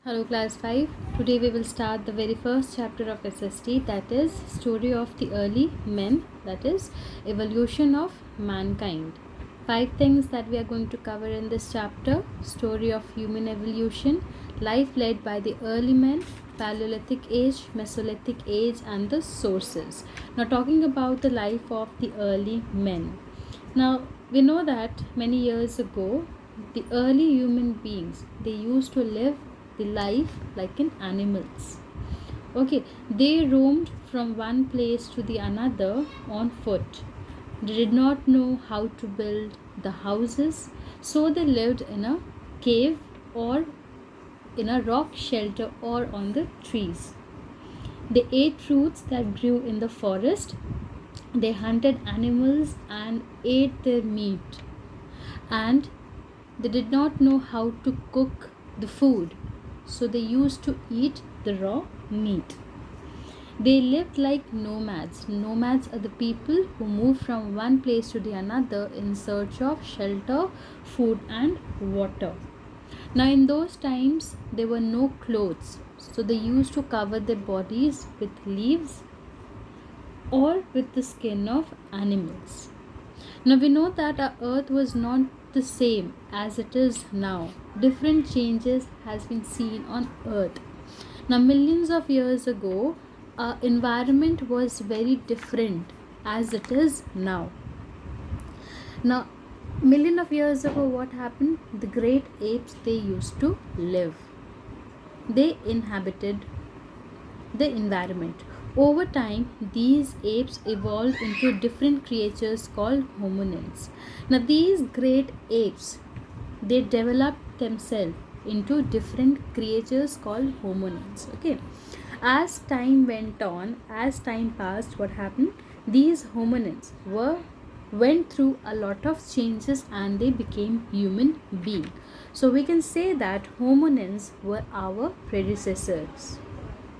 Hello class 5. Today we will start the very first chapter of SST, that is story of the early men, that is evolution of mankind. 5 things that we are going to cover in this chapter: story of human evolution, life led by the early men, Paleolithic age, Mesolithic age, and the sources. Now talking about the life of the early men. Now we know that many years ago the early human beings, they used to live the life like in animals. Okay, they roamed from one place to the another on foot. They did not know how to build the houses, so they lived in a cave or in a rock shelter or on the trees. They ate fruits that grew in the forest. They hunted animals and ate their meat, and they did not know how to cook the food, so they used to eat the raw meat. They lived like nomads. Nomads are the people who move from one place to the another in search of shelter, food, and water. Now, in those times, there were no clothes, so they used to cover their bodies with leaves or with the skin of animals. Now we know that our earth was not the same as it is now. Different changes has been seen on earth. Now millions of years ago, our environment was very different as it is now. Now million of years ago, what happened? The great apes, they used to live. They inhabited the environment. Over time, these apes evolved into different creatures called hominins. Now, these great apes, they developed themselves into different creatures called hominins. Okay, as time went on, as time passed, what happened? These hominins went through a lot of changes and they became human beings. So we can say that hominins were our predecessors.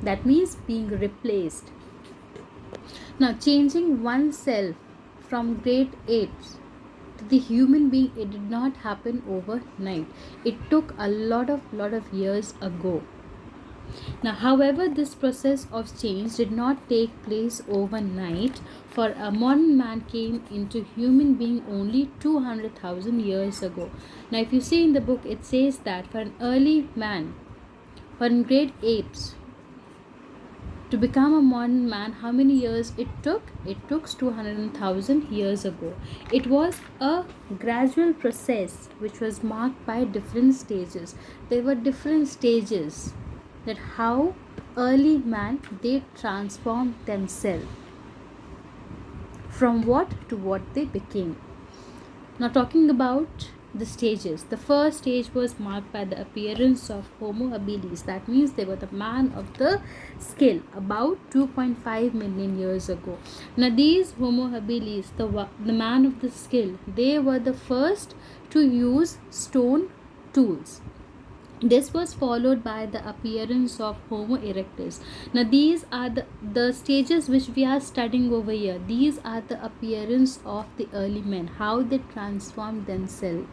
That means being replaced. Now, changing oneself from great apes to the human being, it did not happen overnight. It took a lot of years ago. Now, however, this process of change did not take place overnight, for a modern man came into human being only 200,000 years ago. Now, if you see in the book, it says that for an early man, for great apes, to become a modern man, how many years it took? It took 200,000 years ago. It was a gradual process which was marked by different stages. There were different stages that how early man, they transformed themselves from what to what they became. Now talking about the stages, the first stage was marked by the appearance of Homo habilis. That means they were the man of the skill about 2.5 million years ago. Now these Homo habilis, the man of the skill, they were the first to use stone tools. This was followed by the appearance of Homo erectus. Now these are the stages which we are studying over here. These are the appearance of the early men, how they transformed themselves.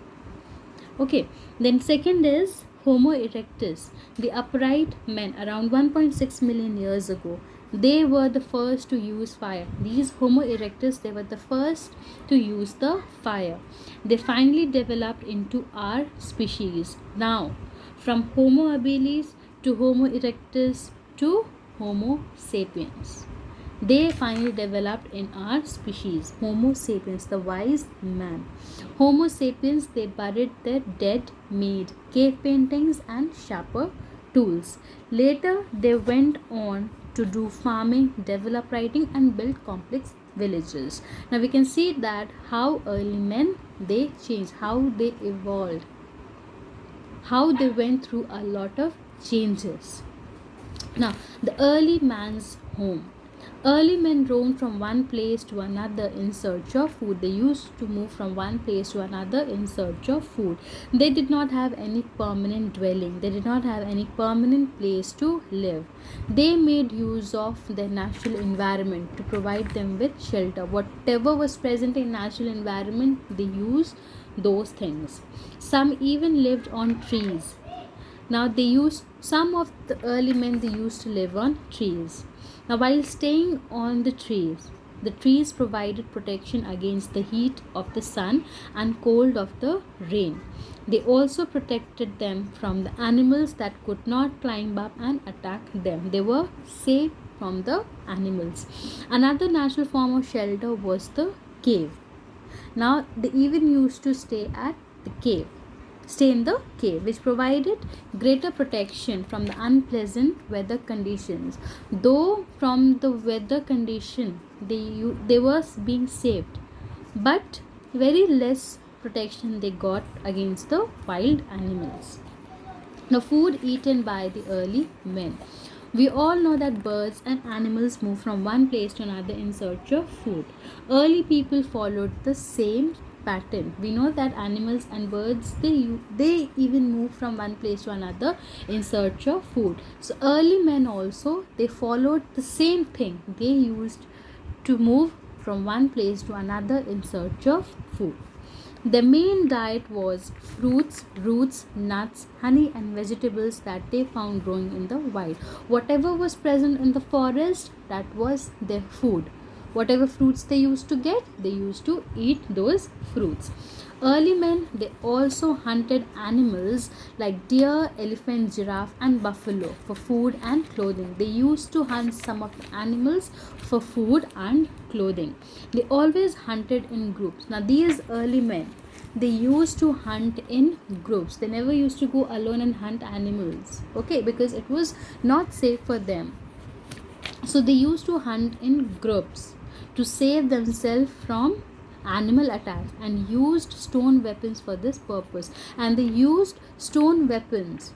Okay, then second is Homo erectus, the upright men around 1.6 million years ago. They were the first to use fire. These Homo erectus, they were the first to use the fire. They finally developed into our species. Now, from Homo habilis to Homo erectus to Homo sapiens, they finally developed in our species. Homo sapiens, the wise man. Homo sapiens, they buried their dead, made cave paintings and sharper tools. Later, they went on to do farming, develop writing, and build complex villages. Now we can see that how early men, they changed, how they evolved, how they went through a lot of changes. Now, the early man's home. Early men roamed from one place to another in search of food. They used to move from one place to another in search of food. They did not have any permanent dwelling. They did not have any permanent place to live. They made use of their natural environment to provide them with shelter. Whatever was present in natural environment, they used those things. Some even lived on trees. Now they used Some of the early men, they used to live on trees. Now, while staying on the trees provided protection against the heat of the sun and cold of the rain. They also protected them from the animals that could not climb up and attack them. They were safe from the animals. Another natural form of shelter was the cave. Now, they even used to stay in the cave, which provided greater protection from the unpleasant weather conditions. Though from the weather condition they were being saved, but very less protection they got against the wild animals. Now, food eaten by the early men. We all know that birds and animals move from one place to another in search of food. Early people followed the same pattern. We know that animals and birds, they even move from one place to another in search of food. So early men also, they followed the same thing. They used to move from one place to another in search of food. The main diet was fruits, roots, nuts, honey, and vegetables that they found growing in the wild. Whatever was present in the forest, that was their food. Whatever fruits they used to get, they used to eat those fruits. Early men, they also hunted animals like deer, elephant, giraffe, and buffalo for food and clothing. They used to hunt some of the animals for food and clothing. They always hunted in groups. Now, these early men, they used to hunt in groups. They never used to go alone and hunt animals, okay, because it was not safe for them. So they used to hunt in groups to save themselves from animal attacks, and used stone weapons for this purpose. And they used stone weapons,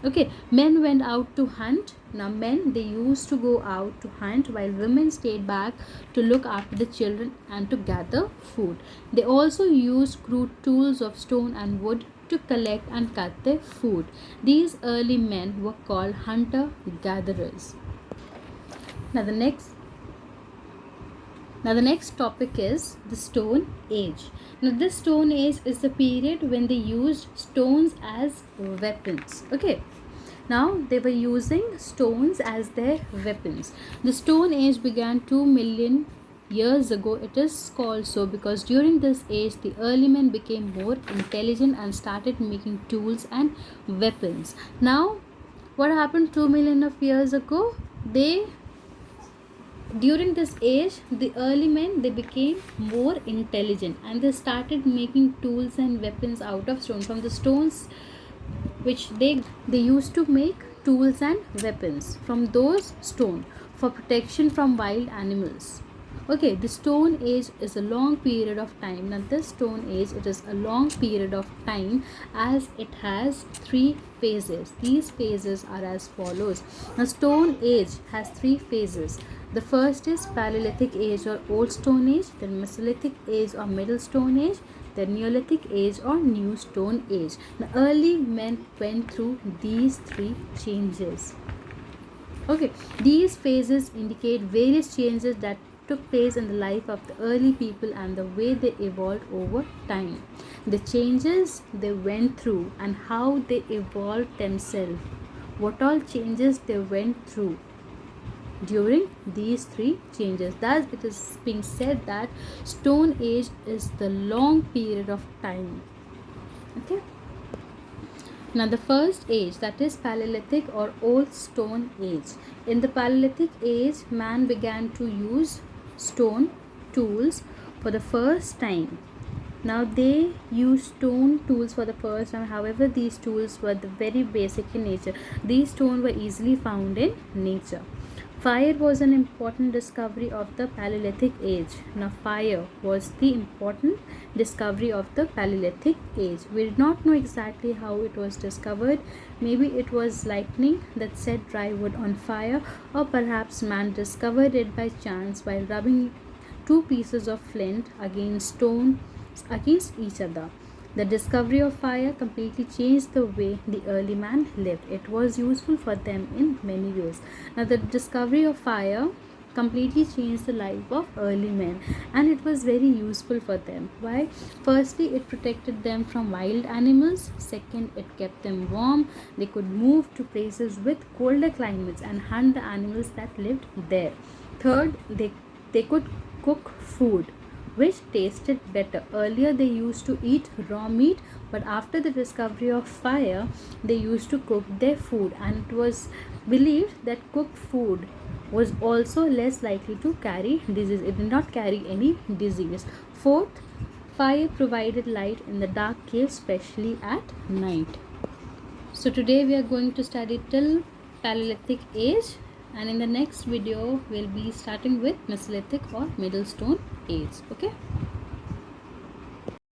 okay. Men went out to hunt. Now, men, they used to go out to hunt, while women stayed back to look after the children and to gather food. They also used crude tools of stone and wood to collect and cut their food. These early men were called hunter gatherers. Now the next topic is the Stone Age. Now, this Stone Age is the period when they used stones as weapons. Okay. Now, they were using stones as their weapons. The Stone Age began 2 million years ago. It is called so because during this age, the early men became more intelligent and started making tools and weapons. Now, what happened 2 million of years ago? During this age, the early men, they became more intelligent and they started making tools and weapons out of stone, from the stones which they used to make tools and weapons from those stone for protection from wild animals. Okay, the Stone Age is a long period of time. Now, this Stone Age, it is a long period of time as it has 3 phases. These phases are as follows. Now, Stone Age has 3 phases. The first is Paleolithic Age or Old Stone Age, then Mesolithic Age or Middle Stone Age, then Neolithic Age or New Stone Age. Now, early men went through these 3 changes. Okay, these phases indicate various changes that took place in the life of the early people and the way they evolved over time. The changes they went through and how they evolved themselves. What all changes they went through during these 3 changes. Thus, it is being said that Stone Age is the long period of time. Okay. Now, the first age, that is Paleolithic or Old Stone Age. In the Paleolithic Age, man began to use stone tools for the first time. Now, they used stone tools for the first time. However, these tools were very basic in nature. These stones were easily found in nature. Fire was an important discovery of the Paleolithic Age. Now, fire was the important discovery of the Paleolithic Age. We did not know exactly how it was discovered. Maybe it was lightning that set dry wood on fire, or perhaps man discovered it by chance while rubbing 2 pieces of flint against each other. The discovery of fire completely changed the way the early man lived. It was useful for them in many ways. Now, the discovery of fire completely changed the life of early men, and it was very useful for them. Why? Firstly, it protected them from wild animals. Second, it kept them warm. They could move to places with colder climates and hunt the animals that lived there. Third, they could cook food which tasted better. Earlier, they used to eat raw meat, but after the discovery of fire, they used to cook their food, and it was believed that cooked food was also less likely to carry disease. It did not carry any disease. Fourth, fire provided light in the dark cave, especially at night. So today we are going to study till Paleolithic age, and in the next video we'll be starting with Mesolithic or Middle Stone age. Okay.